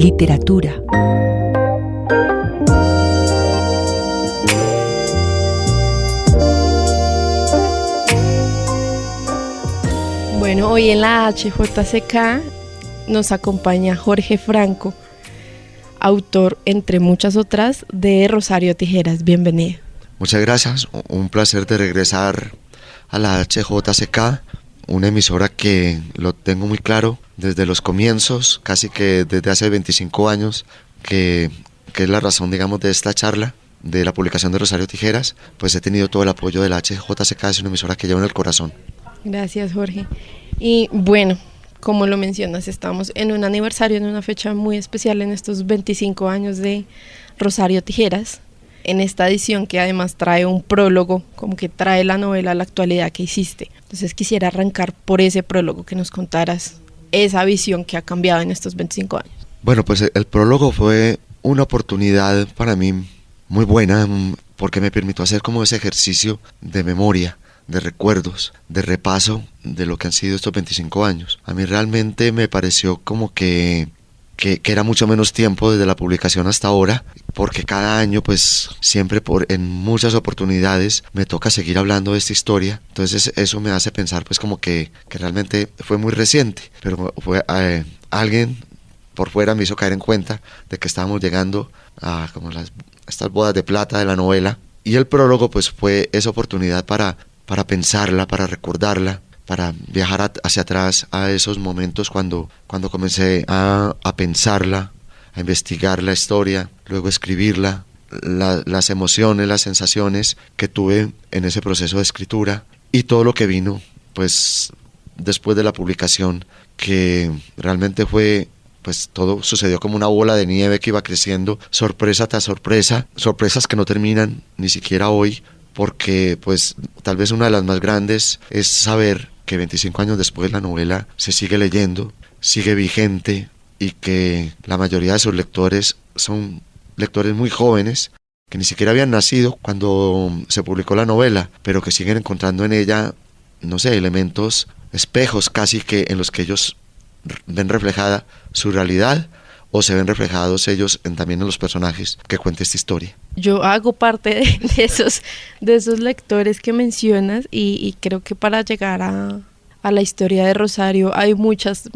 literatura. Bueno, hoy en la HJCK nos acompaña Jorge Franco, autor, entre muchas otras, de Rosario Tijeras. Bienvenido. Muchas gracias, un placer de regresar a la HJCK, una emisora que lo tengo muy claro desde los comienzos, casi que desde hace 25 años, que es la razón, digamos, de esta charla, de la publicación de Rosario Tijeras. Pues he tenido todo el apoyo de la HJCK, es una emisora que llevo en el corazón. Gracias, Jorge. Y bueno, como lo mencionas, estamos en un aniversario, en una fecha muy especial, en estos 25 años de Rosario Tijeras, en esta edición que además trae un prólogo, como que trae la novela a la actualidad que hiciste. Entonces quisiera arrancar por ese prólogo, que nos contaras esa visión que ha cambiado en estos 25 años. Bueno, pues el prólogo fue una oportunidad para mí muy buena, porque me permitió hacer como ese ejercicio de memoria, de recuerdos, de repaso de lo que han sido estos 25 años. A mí realmente me pareció como que era mucho menos tiempo desde la publicación hasta ahora, porque cada año pues siempre en muchas oportunidades me toca seguir hablando de esta historia. Entonces eso me hace pensar pues como que realmente fue muy reciente, pero fue alguien por fuera me hizo caer en cuenta de que estábamos llegando a como estas bodas de plata de la novela, y el prólogo pues fue esa oportunidad para pensarla, para recordarla, para viajar hacia atrás a esos momentos cuando comencé a pensarla, a investigar la historia, luego escribirla, las emociones, las sensaciones que tuve en ese proceso de escritura y todo lo que vino pues después de la publicación, que realmente fue, pues todo sucedió como una bola de nieve que iba creciendo, sorpresa tras sorpresa, sorpresas que no terminan ni siquiera hoy, porque pues tal vez una de las más grandes es saber que 25 años después la novela se sigue leyendo, sigue vigente, y que la mayoría de sus lectores son lectores muy jóvenes, que ni siquiera habían nacido cuando se publicó la novela, pero que siguen encontrando en ella, no sé, elementos, espejos casi, que en los que ellos ven reflejada su realidad, o se ven reflejados ellos también en los personajes que cuenta esta historia. Yo hago parte de esos lectores que mencionas, y creo que para llegar a la historia de Rosario hay muchas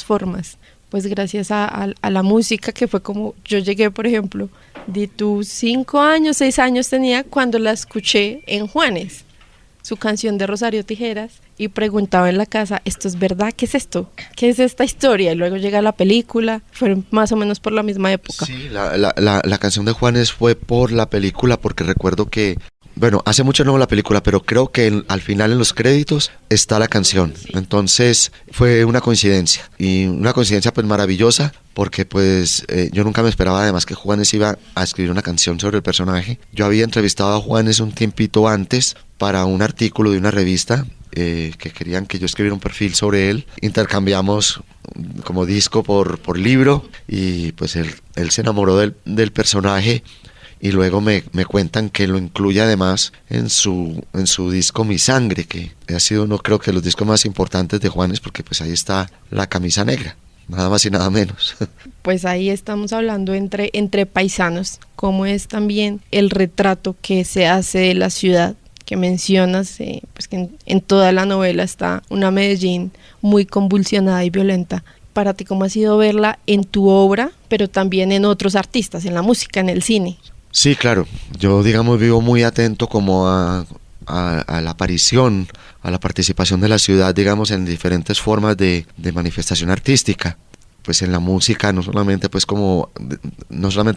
formas. Pues gracias a la música, que fue como yo llegué, por ejemplo, de tus 5 años, 6 años tenía cuando la escuché en Juanes, su canción de Rosario Tijeras, y preguntaba en la casa, ¿esto es verdad? ¿Qué es esto? ¿Qué es esta historia? Y luego llega la película, fueron más o menos por la misma época. Sí, la canción de Juanes fue por la película, porque recuerdo que, bueno, hace mucho no la película, pero creo que al final en los créditos está la canción. Sí. Entonces fue una coincidencia, y una coincidencia pues maravillosa, porque pues yo nunca me esperaba además que Juanes iba a escribir una canción sobre el personaje. Yo había entrevistado a Juanes un tiempito antes para un artículo de una revista que querían que yo escribiera un perfil sobre él. Intercambiamos como disco por libro, y pues él se enamoró del personaje, y luego me cuentan que lo incluye además en su disco Mi Sangre, que ha sido uno, creo que los discos más importantes de Juanes, porque pues ahí está la camisa negra, nada más y nada menos. Pues ahí estamos hablando entre paisanos, cómo es también el retrato que se hace de la ciudad que mencionas, pues que en toda la novela está una Medellín muy convulsionada y violenta. Para ti, ¿cómo ha sido verla en tu obra, pero también en otros artistas, en la música, en el cine? Sí, claro, yo digamos vivo muy atento como a la aparición, a la participación de la ciudad, digamos, en diferentes formas de manifestación artística. Pues en la música, no solamente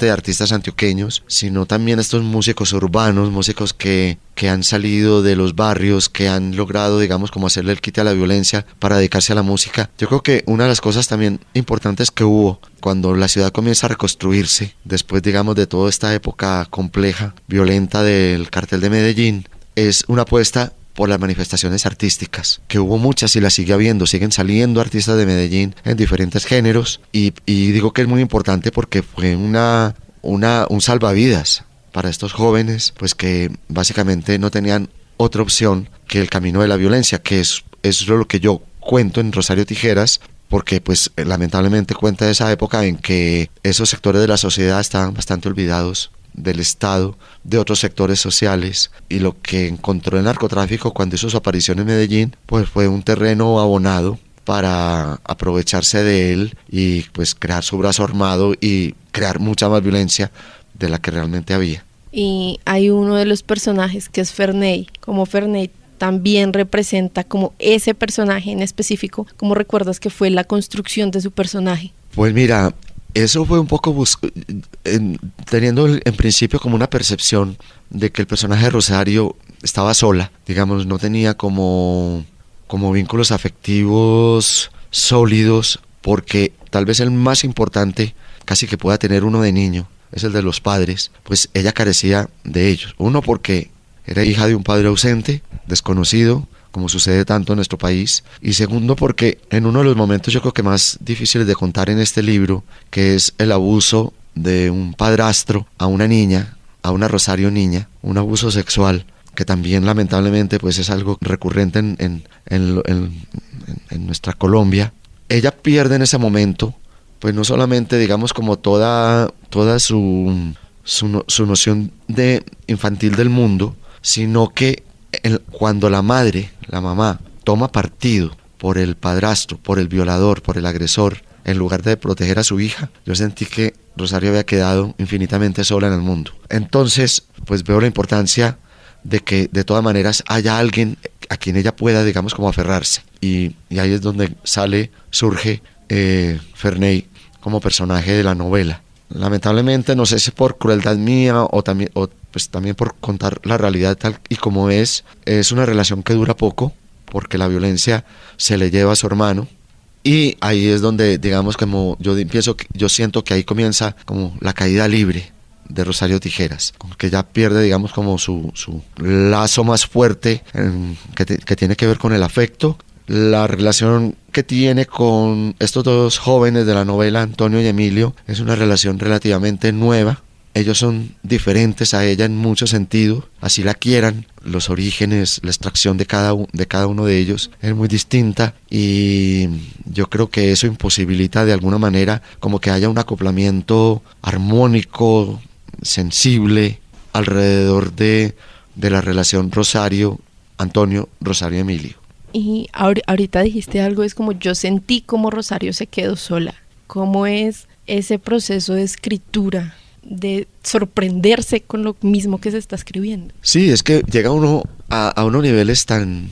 de artistas antioqueños, sino también estos músicos urbanos, músicos que han salido de los barrios, que han logrado, digamos, como hacerle el quite a la violencia para dedicarse a la música. Yo creo que una de las cosas también importantes que hubo cuando la ciudad comienza a reconstruirse, después, digamos, de toda esta época compleja, violenta del cartel de Medellín, es una apuesta por las manifestaciones artísticas, que hubo muchas y las sigue habiendo, siguen saliendo artistas de Medellín en diferentes géneros, y digo que es muy importante porque fue un salvavidas para estos jóvenes, pues que básicamente no tenían otra opción que el camino de la violencia, que es lo que yo cuento en Rosario Tijeras, porque pues lamentablemente cuenta esa época en que esos sectores de la sociedad estaban bastante olvidados del Estado, de otros sectores sociales, y lo que encontró el narcotráfico cuando hizo su aparición en Medellín, pues fue un terreno abonado para aprovecharse de él y pues crear su brazo armado y crear mucha más violencia de la que realmente había. Y hay uno de los personajes que es Ferney, como Ferney también representa como ese personaje en específico, ¿cómo recuerdas que fue la construcción de su personaje? Pues mira, eso fue un poco teniendo en principio como una percepción de que el personaje de Rosario estaba sola, digamos, no tenía como vínculos afectivos sólidos, porque tal vez el más importante, casi que pueda tener uno de niño, es el de los padres, pues ella carecía de ellos. Uno, porque era hija de un padre ausente, desconocido, como sucede tanto en nuestro país, y segundo, porque en uno de los momentos yo creo que más difíciles de contar en este libro, que es el abuso de un padrastro a una niña, a una Rosario niña, un abuso sexual, que también lamentablemente pues es algo recurrente en nuestra Colombia. Ella pierde en ese momento pues no solamente digamos como toda su noción de infantil del mundo, sino que cuando la madre, la mamá, toma partido por el padrastro, por el violador, por el agresor, en lugar de proteger a su hija, yo sentí que Rosario había quedado infinitamente sola en el mundo. Entonces, pues veo la importancia de que de todas maneras haya alguien a quien ella pueda, digamos, como aferrarse. Y ahí es donde surge Ferney como personaje de la novela. Lamentablemente, no sé si por crueldad mía o también por contar la realidad tal y como es una relación que dura poco, porque la violencia se le lleva a su hermano. Y ahí es donde, digamos, como yo siento que ahí comienza como la caída libre de Rosario Tijeras, que ya pierde, digamos, como su lazo más fuerte que tiene que ver con el afecto. La relación que tiene con estos dos jóvenes de la novela, Antonio y Emilio, es una relación relativamente nueva. Ellos son diferentes a ella en muchos sentidos, así la quieran. Los orígenes, la extracción de cada uno de ellos es muy distinta, y yo creo que eso imposibilita de alguna manera como que haya un acoplamiento armónico, sensible, alrededor de la relación Rosario-Antonio, Rosario-Emilio. Y ahorita dijiste algo, es como yo sentí como Rosario se quedó sola. ¿Cómo es ese proceso de escritura, de sorprenderse con lo mismo que se está escribiendo? Sí, es que llega uno a unos niveles tan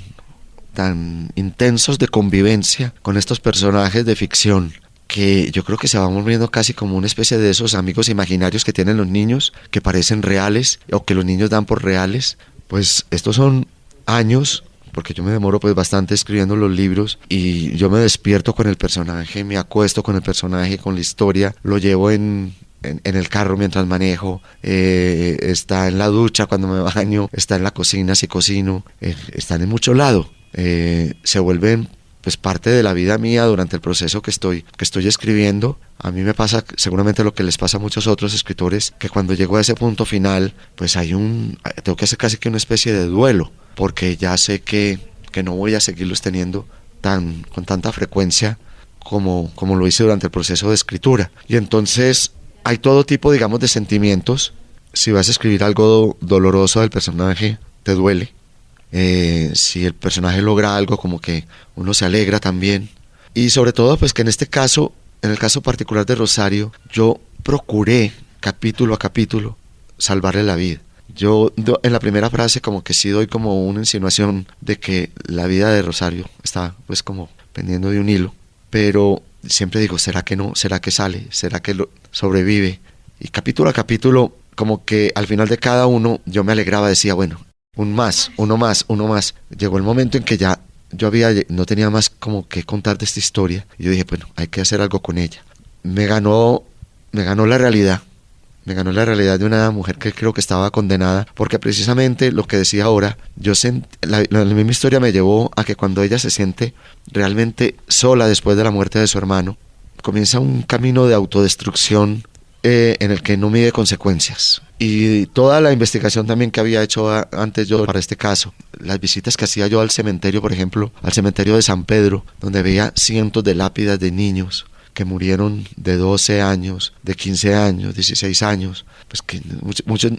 intensos de convivencia con estos personajes de ficción, que yo creo que se va volviendo casi como una especie de esos amigos imaginarios que tienen los niños, que parecen reales o que los niños dan por reales. Pues estos son años, porque yo me demoro pues bastante escribiendo los libros, y yo me despierto con el personaje, me acuesto con el personaje, con la historia, lo llevo en el carro mientras manejo, está en la ducha cuando me baño, está en la cocina si cocino, están en mucho lado, se vuelven pues parte de la vida mía durante el proceso que estoy escribiendo. A mí me pasa seguramente lo que les pasa a muchos otros escritores, que cuando llego a ese punto final pues tengo que hacer casi que una especie de duelo, porque ya sé que no voy a seguirlos teniendo con tanta frecuencia como lo hice durante el proceso de escritura. Y entonces hay todo tipo, digamos, de sentimientos. Si vas a escribir algo doloroso del personaje, te duele. Si el personaje logra algo, como que uno se alegra también. Y sobre todo, pues que en este caso, en el caso particular de Rosario, yo procuré capítulo a capítulo salvarle la vida. Yo en la primera frase como que sí doy como una insinuación de que la vida de Rosario está pues como pendiendo de un hilo, pero siempre digo, ¿será que no? ¿Será que sale? ¿Será que sobrevive? Y capítulo a capítulo, como que al final de cada uno yo me alegraba, decía, bueno, uno más. Llegó el momento en que ya no tenía más como que contar de esta historia, y yo dije, bueno, hay que hacer algo con ella. Me ganó la realidad. Me ganó la realidad de una mujer que creo que estaba condenada, porque precisamente lo que decía ahora, la misma historia me llevó a que cuando ella se siente realmente sola después de la muerte de su hermano, comienza un camino de autodestrucción en el que no mide consecuencias. Y toda la investigación también que había hecho antes yo para este caso, las visitas que hacía yo al cementerio, por ejemplo, al cementerio de San Pedro, donde veía cientos de lápidas de niños que murieron de 12 años, de 15 años, 16 años, pues que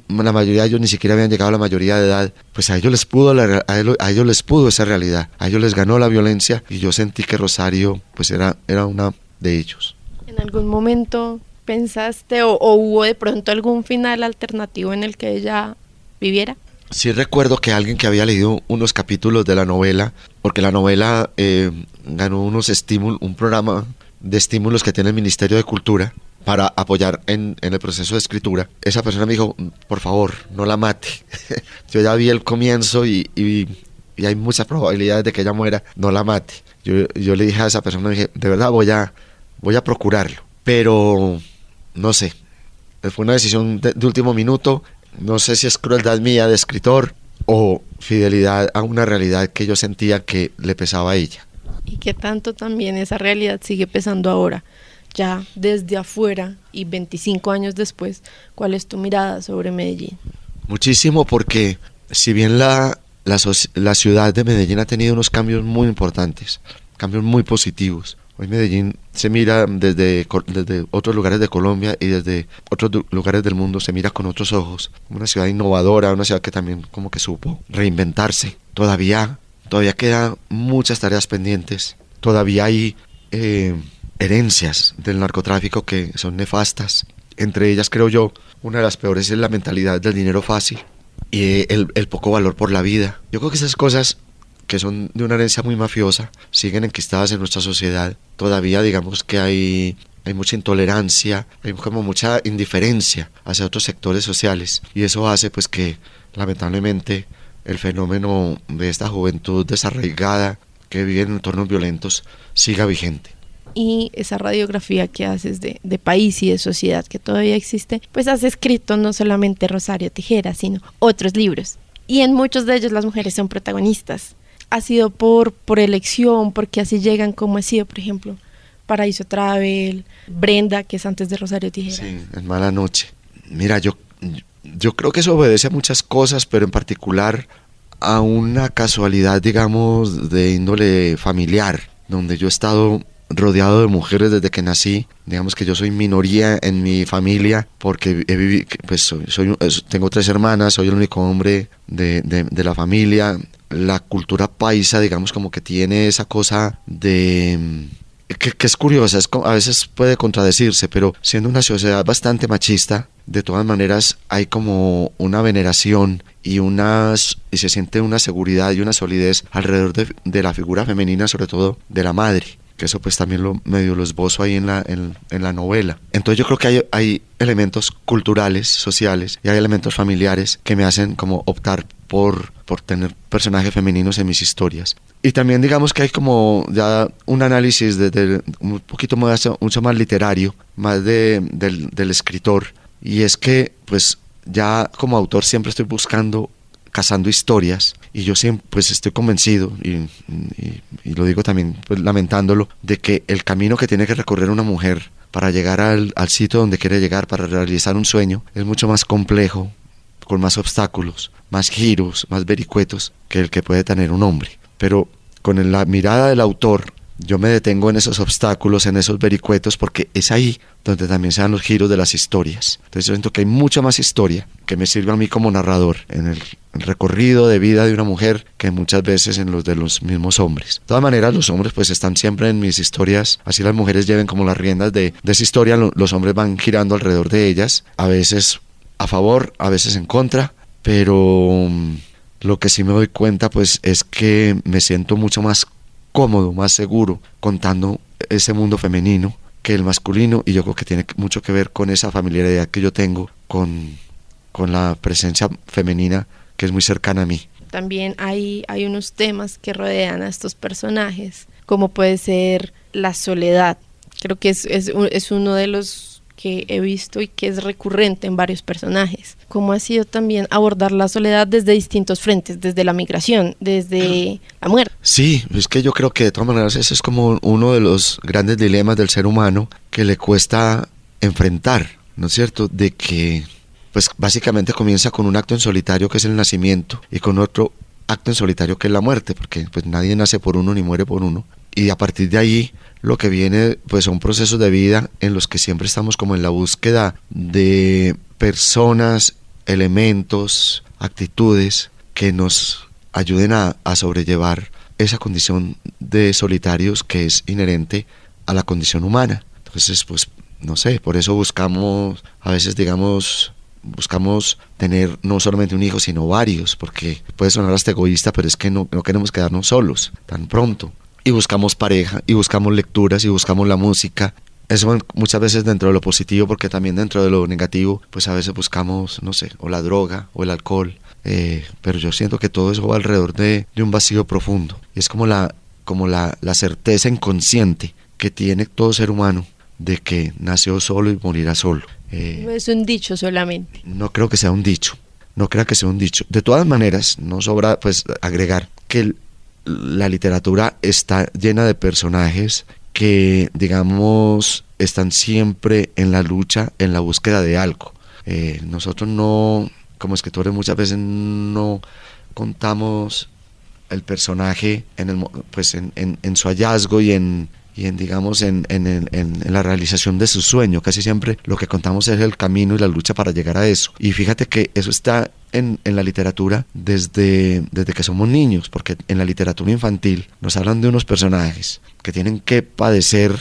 la mayoría de ellos ni siquiera habían llegado a la mayoría de edad, pues a ellos les pudo a ellos les pudo esa realidad, a ellos les ganó la violencia, y yo sentí que Rosario pues era una de ellos. ¿En algún momento pensaste o hubo de pronto algún final alternativo en el que ella viviera? Sí recuerdo que alguien que había leído unos capítulos de la novela, porque la novela ganó un programa de estímulos que tiene el Ministerio de Cultura para apoyar en el proceso de escritura. Esa persona me dijo, por favor, no la mate. Yo ya vi el comienzo y hay muchas probabilidades de que ella muera, no la mate. Yo le dije a esa persona, dije, de verdad voy a procurarlo, pero no sé, fue una decisión de último minuto. No sé si es crueldad mía de escritor o fidelidad a una realidad que yo sentía que le pesaba a ella. Y qué tanto también esa realidad sigue pesando ahora, ya desde afuera y 25 años después. ¿Cuál es tu mirada sobre Medellín? Muchísimo, porque si bien la ciudad de Medellín ha tenido unos cambios muy importantes, cambios muy positivos. Hoy Medellín se mira desde otros lugares de Colombia y desde otros lugares del mundo, se mira con otros ojos, como una ciudad innovadora, una ciudad que también como que supo reinventarse. Todavía quedan muchas tareas pendientes, todavía hay herencias del narcotráfico que son nefastas. Entre ellas, creo yo, una de las peores es la mentalidad del dinero fácil y el poco valor por la vida. Yo creo que esas cosas, que son de una herencia muy mafiosa, siguen enquistadas en nuestra sociedad. Todavía digamos que hay mucha intolerancia, hay como mucha indiferencia hacia otros sectores sociales, y eso hace pues que lamentablemente el fenómeno de esta juventud desarraigada que vive en entornos violentos siga vigente. Y esa radiografía que haces de país y de sociedad que todavía existe, pues has escrito no solamente Rosario Tijeras, sino otros libros. Y en muchos de ellos las mujeres son protagonistas. ¿Ha sido por elección, porque así llegan, como ha sido, por ejemplo, Paraíso Travel, Brenda, que es antes de Rosario Tijeras? Sí, en Mala Noche. Mira, yo creo que eso obedece a muchas cosas, pero en particular a una casualidad, digamos, de índole familiar, donde yo he estado rodeado de mujeres desde que nací. Digamos que yo soy minoría en mi familia porque he vivido, pues tengo 3 hermanas, soy el único hombre de la familia. La cultura paisa, digamos, como que tiene esa cosa de que es curiosa, a veces puede contradecirse, pero siendo una sociedad bastante machista, de todas maneras hay como una veneración y se siente una seguridad y una solidez alrededor de la figura femenina, sobre todo de la madre, que eso pues también medio lo esbozo ahí en la novela. Entonces yo creo que hay elementos culturales, sociales, y hay elementos familiares que me hacen como optar por tener personajes femeninos en mis historias. Y también digamos que hay como ya un análisis desde un poquito mucho más literario, más del escritor, y es que pues ya como autor siempre estoy cazando historias, y yo siempre pues estoy convencido y lo digo también pues lamentándolo, de que el camino que tiene que recorrer una mujer para llegar al sitio donde quiere llegar, para realizar un sueño, es mucho más complejo, con más obstáculos, más giros, más vericuetos que el que puede tener un hombre. Pero con la mirada del autor, yo me detengo en esos obstáculos, en esos vericuetos, porque es ahí donde también se dan los giros de las historias. Entonces yo siento que hay mucha más historia que me sirve a mí como narrador en el recorrido de vida de una mujer que muchas veces en los de los mismos hombres. De todas maneras, los hombres pues están siempre en mis historias, así las mujeres lleven como las riendas de esa historia, los hombres van girando alrededor de ellas, a veces a favor, a veces en contra, pero lo que sí me doy cuenta pues es que me siento mucho más cómodo, más seguro contando ese mundo femenino que el masculino, y yo creo que tiene mucho que ver con esa familiaridad que yo tengo con la presencia femenina que es muy cercana a mí. También hay unos temas que rodean a estos personajes, como puede ser la soledad. Creo que es uno de los que he visto y que es recurrente en varios personajes. ¿Cómo ha sido también abordar la soledad desde distintos frentes, desde la migración, desde la muerte? Sí, es que yo creo que de todas maneras ese es como uno de los grandes dilemas del ser humano que le cuesta enfrentar. ¿no es cierto?, de que pues básicamente comienza con un acto en solitario que es el nacimiento y con otro acto en solitario que es la muerte, porque pues nadie nace por uno ni muere por uno, y a partir de ahí lo que viene pues son procesos de vida en los que siempre estamos como en la búsqueda de personas, elementos, actitudes que nos ayuden a sobrellevar esa condición de solitarios que es inherente a la condición humana. Entonces pues no sé, por eso buscamos a veces, digamos, buscamos tener no solamente un hijo sino varios, porque puede sonar hasta egoísta, pero es que no queremos quedarnos solos tan pronto, y buscamos pareja, y buscamos lecturas, y buscamos la música. Eso muchas veces dentro de lo positivo, porque también dentro de lo negativo pues a veces buscamos, no sé, o la droga o el alcohol, pero yo siento que todo eso va alrededor de un vacío profundo, y es como la certeza inconsciente que tiene todo ser humano de que nació solo y morirá solo. No es un dicho solamente. No creo que sea un dicho, no creo que sea un dicho. De todas maneras, no sobra pues agregar que la literatura está llena de personajes que, digamos, están siempre en la lucha, en la búsqueda de algo. Nosotros no, como escritores, muchas veces no contamos el personaje en su hallazgo y en digamos en la realización de su sueño. Casi siempre lo que contamos es el camino y la lucha para llegar a eso, y fíjate que eso está en la literatura desde que somos niños, porque en la literatura infantil nos hablan de unos personajes que tienen que padecer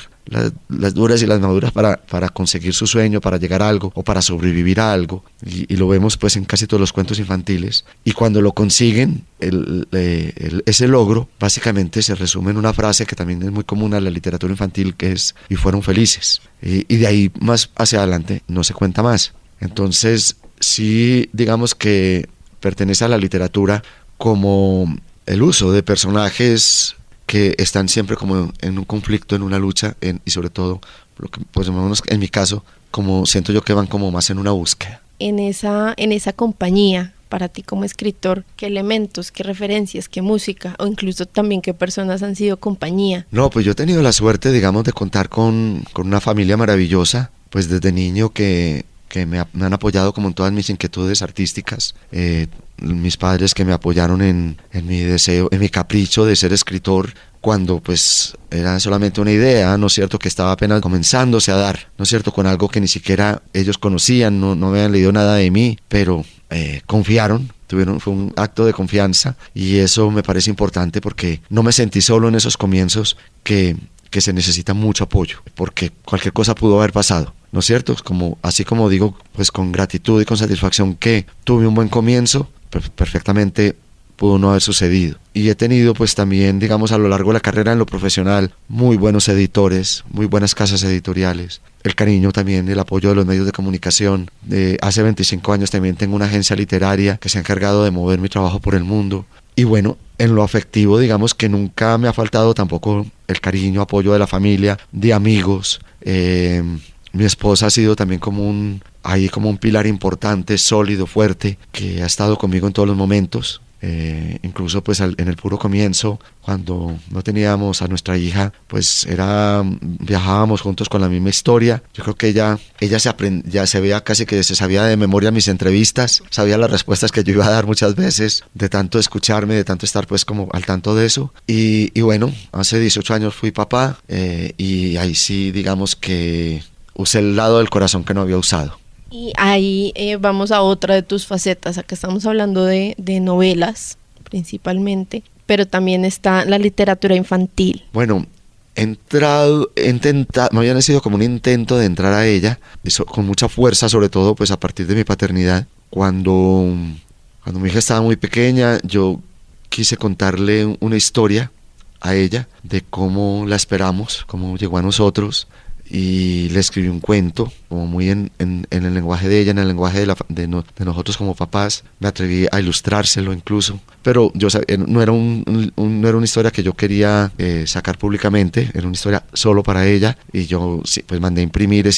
las duras y las maduras para conseguir su sueño, para llegar a algo o para sobrevivir a algo, y lo vemos pues en casi todos los cuentos infantiles, y cuando lo consiguen, ese logro básicamente se resume en una frase que también es muy común a la literatura infantil, que es "y fueron felices", y de ahí más hacia adelante no se cuenta más. Entonces sí, digamos que pertenece a la literatura como el uso de personajes que están siempre como en un conflicto, en una lucha, y sobre todo, lo que, pues en mi caso, como siento yo que van como más en una búsqueda. En esa compañía, para ti como escritor, ¿qué elementos, qué referencias, qué música o incluso también qué personas han sido compañía? No, pues yo he tenido la suerte, digamos, de contar con una familia maravillosa, pues desde niño que me han apoyado como en todas mis inquietudes artísticas. Mis padres que me apoyaron en mi deseo, en mi capricho de ser escritor, cuando pues era solamente una idea, ¿no es cierto?, que estaba apenas comenzándose a dar, ¿no es cierto?, con algo que ni siquiera ellos conocían, no habían leído nada de mí, pero confiaron, fue un acto de confianza, y eso me parece importante porque no me sentí solo en esos comienzos, que se necesita mucho apoyo, porque cualquier cosa pudo haber pasado, ¿no es cierto? Así como digo, pues con gratitud y con satisfacción que tuve un buen comienzo, perfectamente pudo no haber sucedido. Y he tenido pues también, digamos, a lo largo de la carrera en lo profesional, muy buenos editores, muy buenas casas editoriales, el cariño también, el apoyo de los medios de comunicación. Hace 25 años también tengo una agencia literaria que se ha encargado de mover mi trabajo por el mundo. Y bueno, en lo afectivo, digamos que nunca me ha faltado tampoco el cariño, apoyo de la familia, de amigos. Mi esposa ha sido también como un pilar importante, sólido, fuerte, que ha estado conmigo en todos los momentos. Incluso pues en el puro comienzo, cuando no teníamos a nuestra hija, pues viajábamos juntos con la misma historia. Yo creo que ella ya se veía casi que se sabía de memoria mis entrevistas, sabía las respuestas que yo iba a dar muchas veces, de tanto escucharme, de tanto estar pues como al tanto de eso. Y bueno, hace 18 años fui papá, y ahí sí, digamos que usé el lado del corazón que no había usado. Y ahí vamos a otra de tus facetas. Acá estamos hablando de novelas principalmente, pero también está la literatura infantil. Bueno, me había nacido como un intento de entrar a ella, eso, con mucha fuerza, sobre todo pues a partir de mi paternidad. Cuando mi hija estaba muy pequeña, yo quise contarle una historia a ella de cómo la esperamos, cómo llegó a nosotros, y le escribí un cuento como muy en el lenguaje de ella, en el lenguaje de nosotros como papás. Me atreví a ilustrárselo incluso, pero yo no era una historia que yo quería sacar públicamente, era una historia solo para ella, y yo sí, pues mandé a imprimir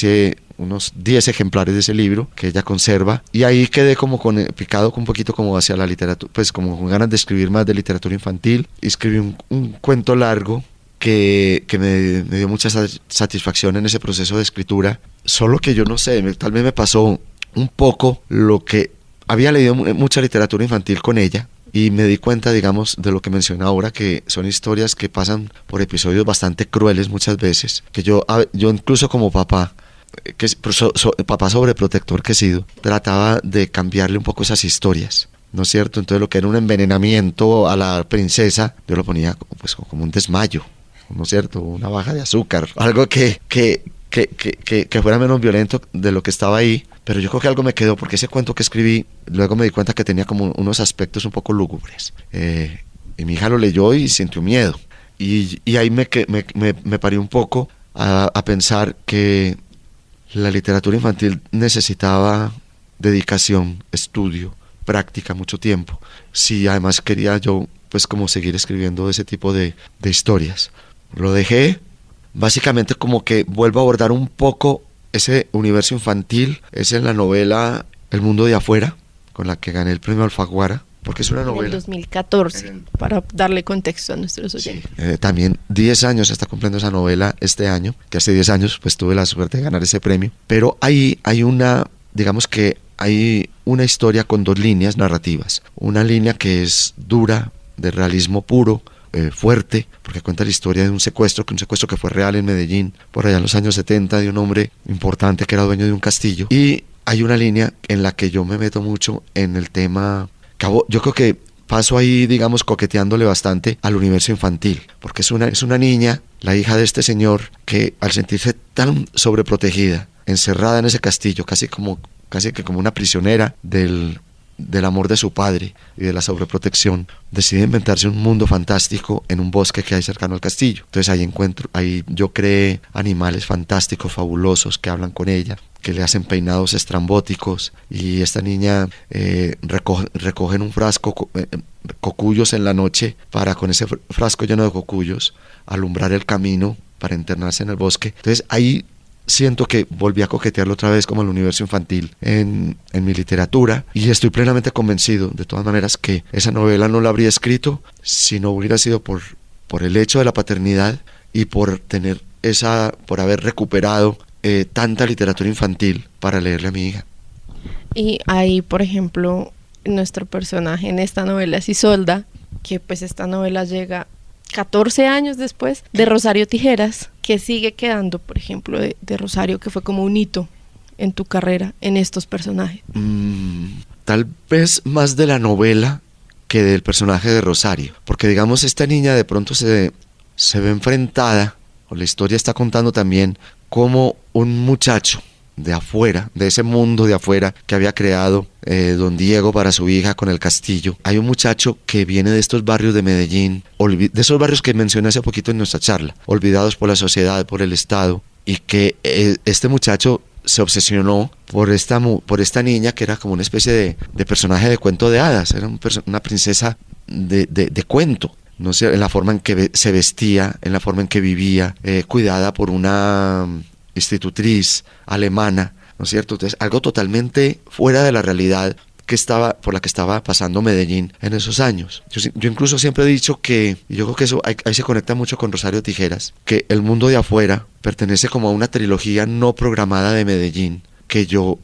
unos 10 ejemplares de ese libro que ella conserva, y ahí quedé como picado un poquito como hacia la literatura, pues como con ganas de escribir más de literatura infantil, y escribí un cuento largo que me dio mucha satisfacción en ese proceso de escritura, solo que yo no sé, tal vez me pasó un poco lo que había leído mucha literatura infantil con ella, y me di cuenta, digamos, de lo que mencioné ahora, que son historias que pasan por episodios bastante crueles muchas veces, que yo incluso como papá, papá sobreprotector que he sido, trataba de cambiarle un poco esas historias, ¿no es cierto? Entonces lo que era un envenenamiento a la princesa, yo lo ponía pues como un desmayo, ¿no es cierto? Una baja de azúcar, algo que fuera menos violento de lo que estaba ahí. Pero yo creo que algo me quedó, porque ese cuento que escribí, luego me di cuenta que tenía como unos aspectos un poco lúgubres. Y mi hija lo leyó y sintió miedo. Y ahí me paré un poco a pensar que la literatura infantil necesitaba dedicación, estudio, práctica, mucho tiempo. Si además quería yo, pues, como seguir escribiendo ese tipo de historias. Lo dejé, básicamente como que vuelvo a abordar un poco ese universo infantil. Es en la novela El mundo de afuera, con la que gané el premio Alfaguara, porque es una novela. En el 2014, para darle contexto a nuestros oyentes. Sí, también 10 años se está cumpliendo esa novela este año, que hace 10 años pues tuve la suerte de ganar ese premio. Pero ahí hay digamos que hay una historia con dos líneas narrativas. Una línea que es dura, de realismo puro, fuerte, porque cuenta la historia de un secuestro que fue real en Medellín, por allá en los años 70, de un hombre importante que era dueño de un castillo. Y hay una línea en la que yo me meto mucho en el tema, yo creo que paso ahí, digamos, coqueteándole bastante al universo infantil, porque es una niña, la hija de este señor, que al sentirse tan sobreprotegida, encerrada en ese castillo, casi que como una prisionera del amor de su padre y de la sobreprotección, decide inventarse un mundo fantástico en un bosque que hay cercano al castillo. Entonces ahí yo creé animales fantásticos, fabulosos, que hablan con ella, que le hacen peinados estrambóticos, y esta niña recoge en un frasco cocuyos en la noche, para con ese frasco lleno de cocuyos alumbrar el camino para internarse en el bosque. Entonces ahí siento que volví a coquetearlo otra vez como el universo infantil en mi literatura, y estoy plenamente convencido, de todas maneras, que esa novela no la habría escrito si no hubiera sido por el hecho de la paternidad y por haber recuperado tanta literatura infantil para leerle a mi hija. Y ahí, por ejemplo, nuestro personaje en esta novela es Isolda, que pues esta novela llega 14 años después de Rosario Tijeras, que sigue quedando, por ejemplo, de Rosario, que fue como un hito en tu carrera en estos personajes. Tal vez más de la novela que del personaje de Rosario, porque digamos esta niña de pronto se ve enfrentada, o la historia está contando también, como un muchacho de afuera, de ese mundo de afuera que había creado don Diego para su hija con el castillo. Hay un muchacho que viene de estos barrios de Medellín, de esos barrios que mencioné hace poquito en nuestra charla, olvidados por la sociedad, por el Estado, y que este muchacho se obsesionó por esta niña, que era como una especie de personaje de cuento de hadas, era una princesa de cuento. No sé, en la forma en que se vestía, en la forma en que vivía, cuidada por una institutriz alemana, ¿no es cierto? Entonces, algo totalmente fuera de la realidad por la que estaba pasando Medellín en esos años. Yo incluso siempre he dicho que, y yo creo que eso ahí se conecta mucho con Rosario Tijeras, que El mundo de afuera pertenece como a una trilogía no programada de Medellín que yo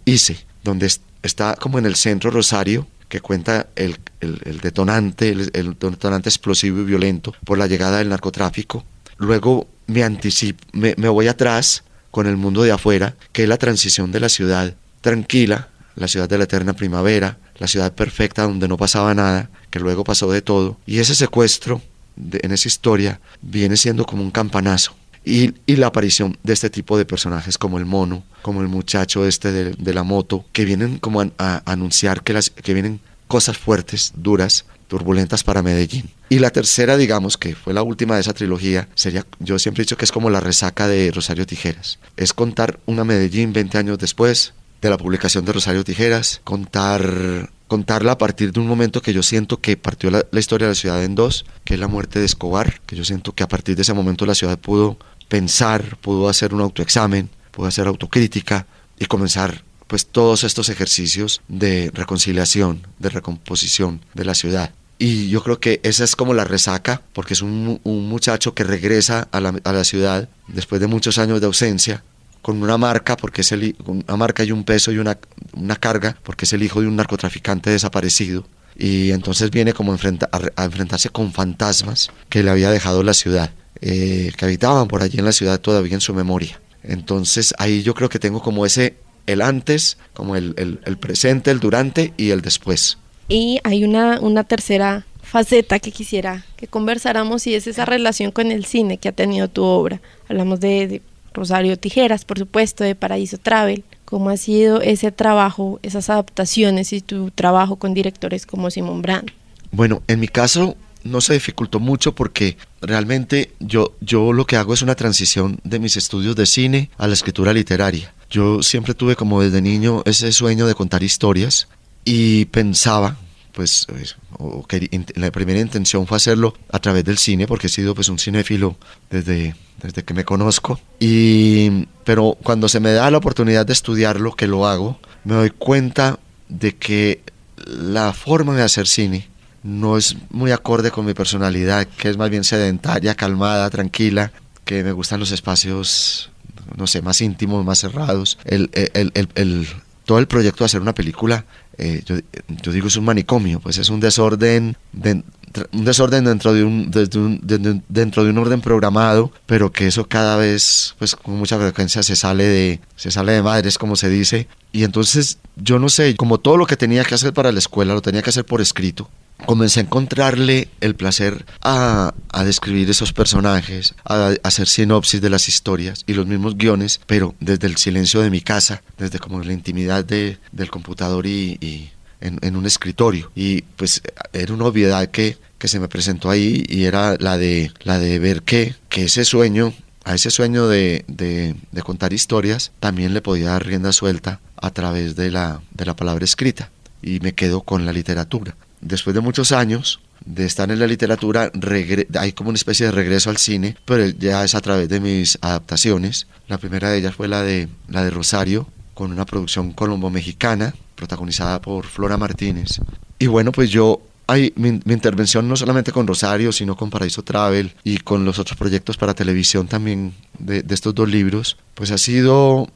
hice, donde está como en el centro Rosario, que cuenta el detonante, el detonante explosivo y violento por la llegada del narcotráfico. Luego me voy atrás con El mundo de afuera, que es la transición de la ciudad tranquila, la ciudad de la eterna primavera, la ciudad perfecta donde no pasaba nada, que luego pasó de todo. Y ese secuestro en esa historia viene siendo como un campanazo. Y la aparición de este tipo de personajes como el mono, como el muchacho de la moto, que vienen como a anunciar que vienen cosas fuertes, duras, turbulentas para Medellín. Y la tercera, digamos, que fue la última de esa trilogía, yo siempre he dicho que es como la resaca de Rosario Tijeras. Es contar una Medellín 20 años después de la publicación de Rosario Tijeras, contarla a partir de un momento que yo siento que partió la historia de la ciudad en dos, que es la muerte de Escobar, que yo siento que a partir de ese momento la ciudad pudo pensar, pudo hacer un autoexamen, pudo hacer autocrítica y comenzar pues todos estos ejercicios de reconciliación, de recomposición de la ciudad. Y yo creo que esa es como la resaca, porque es un muchacho que regresa a la ciudad después de muchos años de ausencia, con una marca, porque es con una marca y un peso y una carga, porque es el hijo de un narcotraficante desaparecido. Y entonces viene como a enfrentarse con fantasmas que le había dejado la ciudad, que habitaban por allí en la ciudad todavía en su memoria. Entonces ahí yo creo que tengo como el antes, como el presente, el durante y el después. Y hay una tercera faceta que quisiera que conversáramos, y es esa relación con el cine que ha tenido tu obra. Hablamos de Rosario Tijeras, por supuesto, de Paraíso Travel. ¿Cómo ha sido ese trabajo, esas adaptaciones y tu trabajo con directores como Simón Brand? Bueno, en mi caso no se dificultó mucho porque realmente yo lo que hago es una transición de mis estudios de cine a la escritura literaria. Yo siempre tuve como desde niño ese sueño de contar historias y pensaba, pues, la primera intención fue hacerlo a través del cine, porque he sido pues un cinéfilo desde que me conozco. Pero cuando se me da la oportunidad de estudiarlo, que lo hago, me doy cuenta de que la forma de hacer cine no es muy acorde con mi personalidad, que es más bien sedentaria, calmada, tranquila, que me gustan los espacios, no sé, más íntimos, más cerrados. Todo el proyecto de hacer una película, yo digo, es un manicomio, pues es un desorden dentro de un orden programado, pero que eso cada vez, pues con mucha frecuencia se sale de madres, como se dice. Y entonces, yo no sé, como todo lo que tenía que hacer para la escuela lo tenía que hacer por escrito, comencé a encontrarle el placer a describir esos personajes, a hacer sinopsis de las historias y los mismos guiones, pero desde el silencio de mi casa, desde como la intimidad del computador y en un escritorio. Y pues era una obviedad que se me presentó ahí, y era la de ver que ese sueño, a ese sueño de contar historias, también le podía dar rienda suelta a través de la palabra escrita, y me quedo con la literatura. Después de muchos años de estar en la literatura, hay como una especie de regreso al cine, pero ya es a través de mis adaptaciones. La primera de ellas fue la de Rosario, con una producción colombo-mexicana, protagonizada por Flora Martínez. Y bueno, pues mi intervención no solamente con Rosario, sino con Paraíso Travel y con los otros proyectos para televisión también de estos dos libros, pues ha sido,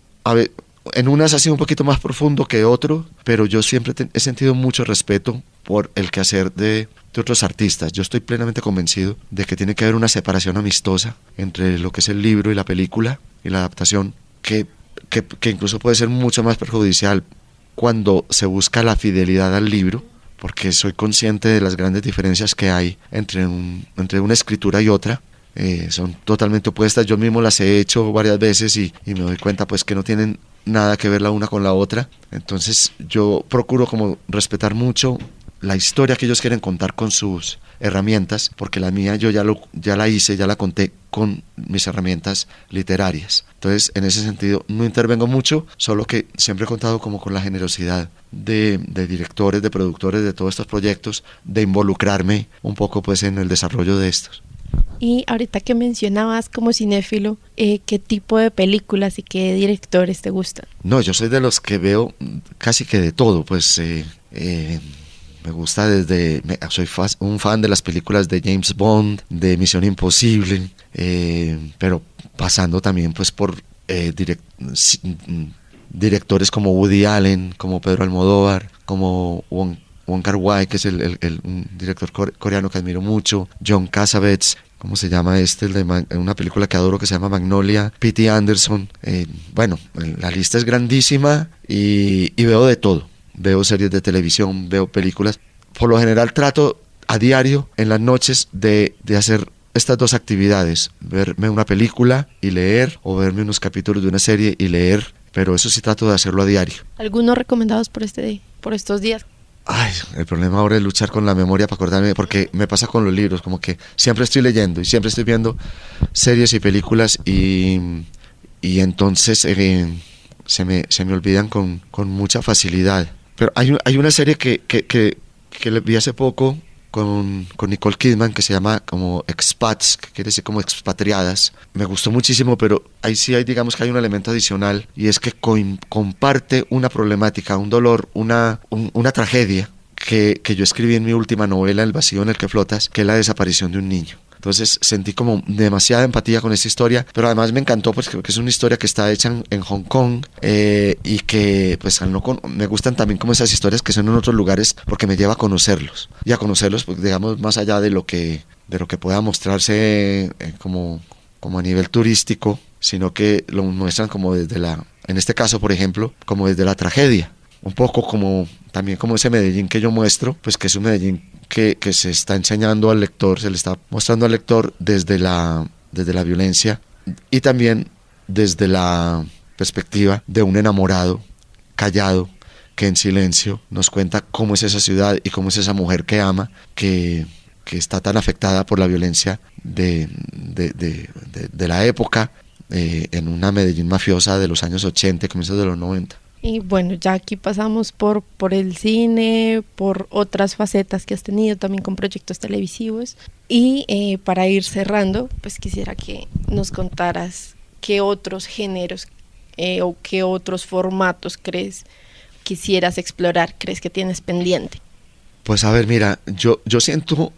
en unas ha sido un poquito más profundo que otro, pero yo siempre he sentido mucho respeto por el quehacer de otros artistas. Yo estoy plenamente convencido de que tiene que haber una separación amistosa entre lo que es el libro y la película y la adaptación, que incluso puede ser mucho más perjudicial cuando se busca la fidelidad al libro, porque soy consciente de las grandes diferencias que hay entre una escritura y otra. Son totalmente opuestas. Yo mismo las he hecho varias veces y me doy cuenta pues que no tienen nada que ver la una con la otra. Entonces yo procuro como respetar mucho la historia que ellos quieren contar con sus herramientas, porque la mía yo ya la conté con mis herramientas literarias. Entonces, en ese sentido, no intervengo mucho, solo que siempre he contado como con la generosidad de directores, de productores de todos estos proyectos, de involucrarme un poco pues en el desarrollo de estos. Y ahorita que mencionabas como cinéfilo, ¿qué tipo de películas y qué directores te gustan? No, yo soy de los que veo casi que de todo, pues me gusta soy un fan de las películas de James Bond, de Misión Imposible, pero pasando también pues por directores como Woody Allen, como Pedro Almodóvar, como Wong Kar-wai, que es un director coreano que admiro mucho, John Cassavetes, ¿cómo se llama una película que adoro que se llama Magnolia, P.T. Anderson. Bueno, la lista es grandísima y veo de todo. Veo series de televisión, veo películas. Por lo general trato a diario, en las noches, de hacer estas dos actividades: verme una película y leer, o verme unos capítulos de una serie y leer, pero eso sí trato de hacerlo a diario. ¿Algunos recomendados por estos días? Ay, el problema ahora es luchar con la memoria para acordarme, porque me pasa con los libros, como que siempre estoy leyendo y siempre estoy viendo series y películas y entonces se me olvidan con mucha facilidad. Pero hay una serie que le vi hace poco con Nicole Kidman, que se llama como Expats, que quiere decir como expatriadas. Me gustó muchísimo, pero ahí sí digamos que hay un elemento adicional, y es que comparte una problemática, un dolor, una tragedia que yo escribí en mi última novela, El vacío en el que flotas, que es la desaparición de un niño. Entonces sentí como demasiada empatía con esta historia, pero además me encantó pues que es una historia que está hecha en Hong Kong, y que pues me gustan también como esas historias que son en otros lugares, porque me lleva a conocerlos y a conocerlos pues, digamos más allá de lo que pueda mostrarse como a nivel turístico, sino que lo muestran como en este caso por ejemplo, como desde la tragedia. Un poco como también como ese Medellín que yo muestro, pues que es un Medellín que se está enseñando al lector, se le está mostrando al lector desde la violencia, y también desde la perspectiva de un enamorado callado que en silencio nos cuenta cómo es esa ciudad y cómo es esa mujer que ama, que está tan afectada por la violencia de la época, en una Medellín mafiosa de los años 80 y comienzos de los 90. Y bueno, ya aquí pasamos por el cine, por otras facetas que has tenido también con proyectos televisivos. Y para ir cerrando, pues quisiera que nos contaras qué otros géneros o qué otros formatos quisieras explorar, crees que tienes pendiente. Pues a ver, mira, yo siento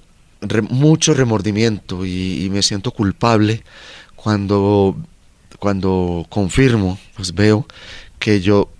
mucho remordimiento y me siento culpable cuando confirmo, pues veo que yo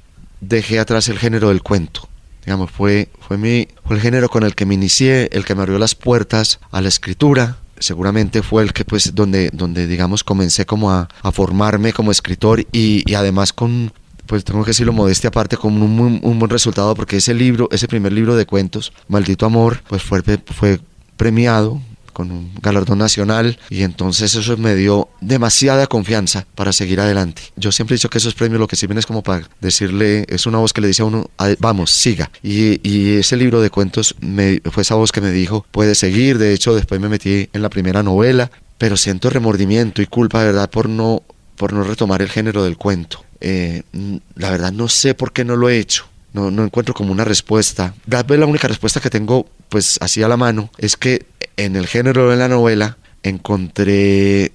dejé atrás el género del cuento. Digamos, fue el género con el que me inicié, el que me abrió las puertas a la escritura. Seguramente fue el que pues donde digamos comencé como a formarme como escritor, y además con, pues tengo que decirlo modestia aparte, con un buen resultado, porque ese primer libro de cuentos, Maldito Amor, pues fue premiado con un galardón nacional, y entonces eso me dio demasiada confianza para seguir adelante. Yo siempre he dicho que esos premios lo que sirven es como para decirle, es una voz que le dice a uno, vamos, siga, y ese libro de cuentos fue esa voz que me dijo, puedes seguir. De hecho después me metí en la primera novela, pero siento remordimiento y culpa de verdad por no retomar el género del cuento. La verdad no sé por qué no lo he hecho. No encuentro como una respuesta. Tal vez la única respuesta que tengo pues así a la mano es que en el género de la novela encontré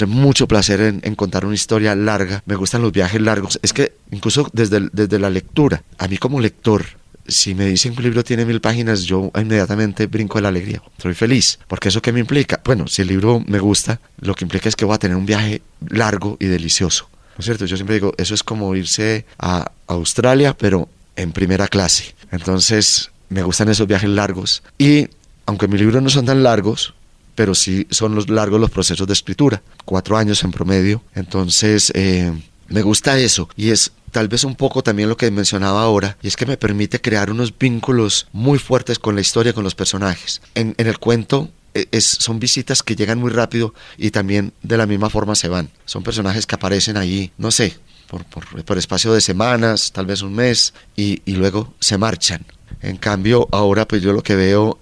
mucho placer en contar una historia larga. Me gustan los viajes largos. Es que incluso desde la lectura, a mí como lector, si me dicen que un libro tiene 1000 páginas, yo inmediatamente brinco de la alegría. Soy feliz. Porque ¿eso qué me implica? Bueno, si el libro me gusta, lo que implica es que voy a tener un viaje largo y delicioso. ¿No es cierto? Yo siempre digo, eso es como irse a Australia, pero en primera clase. Entonces me gustan esos viajes largos, y aunque mis libros no son tan largos, pero sí son largos los procesos de escritura, 4 años en promedio. Entonces me gusta eso, y es tal vez un poco también lo que mencionaba ahora, y es que me permite crear unos vínculos muy fuertes con la historia, con los personajes. En el cuento son visitas que llegan muy rápido y también de la misma forma se van. Son personajes que aparecen ahí, no sé, por espacio de semanas, tal vez un mes, y luego se marchan. En cambio, ahora pues yo lo que veo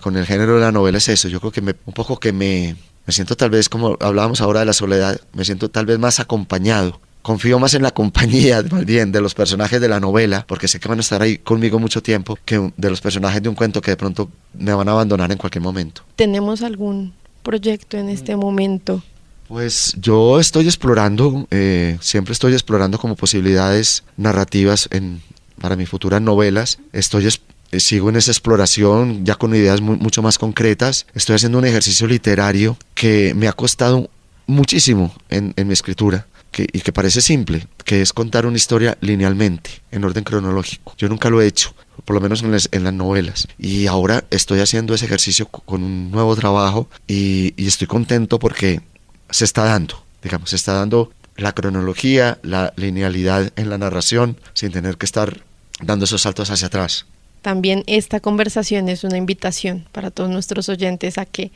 con el género de la novela es eso. Yo creo que me siento tal vez, como hablábamos ahora de la soledad, me siento tal vez más acompañado. Confío más en la compañía, más bien, de los personajes de la novela, porque sé que van a estar ahí conmigo mucho tiempo, que de los personajes de un cuento que de pronto me van a abandonar en cualquier momento. ¿Tenemos algún proyecto en este momento? Pues yo estoy explorando, siempre estoy explorando como posibilidades narrativas para mis futuras novelas. Sigo en esa exploración ya con ideas mucho más concretas. Estoy haciendo un ejercicio literario que me ha costado muchísimo en mi escritura, y que parece simple, que es contar una historia linealmente, en orden cronológico. Yo nunca lo he hecho, por lo menos en las novelas, y ahora estoy haciendo ese ejercicio con un nuevo trabajo, y estoy contento porque se está dando la cronología, la linealidad en la narración, sin tener que estar dando esos saltos hacia atrás. También esta conversación es una invitación para todos nuestros oyentes a que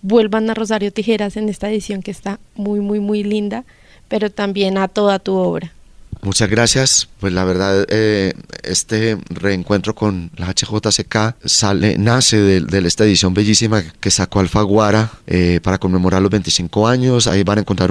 vuelvan a Rosario Tijeras en esta edición que está muy, muy, muy linda, pero también a toda tu obra. Muchas gracias. Pues la verdad, este reencuentro con la HJCK nace de esta edición bellísima que sacó Alfaguara para conmemorar los 25 años. Ahí van a encontrar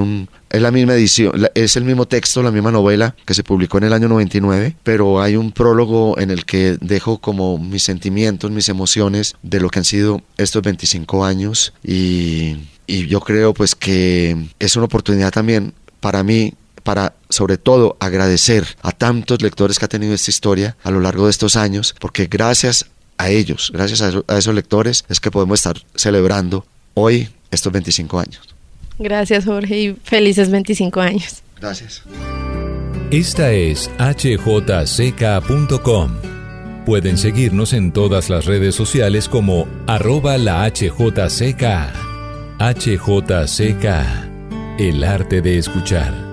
es la misma edición, es el mismo texto, la misma novela que se publicó en el año 99, pero hay un prólogo en el que dejo como mis sentimientos, mis emociones de lo que han sido estos 25 años, y yo creo pues que es una oportunidad también para mí, para sobre todo agradecer a tantos lectores que ha tenido esta historia a lo largo de estos años, porque gracias a ellos, gracias a esos lectores, es que podemos estar celebrando hoy estos 25 años. Gracias, Jorge, y felices 25 años. Gracias. Esta es hjck.com. Pueden seguirnos en todas las redes sociales como @la HJCK. HJCK, el arte de escuchar.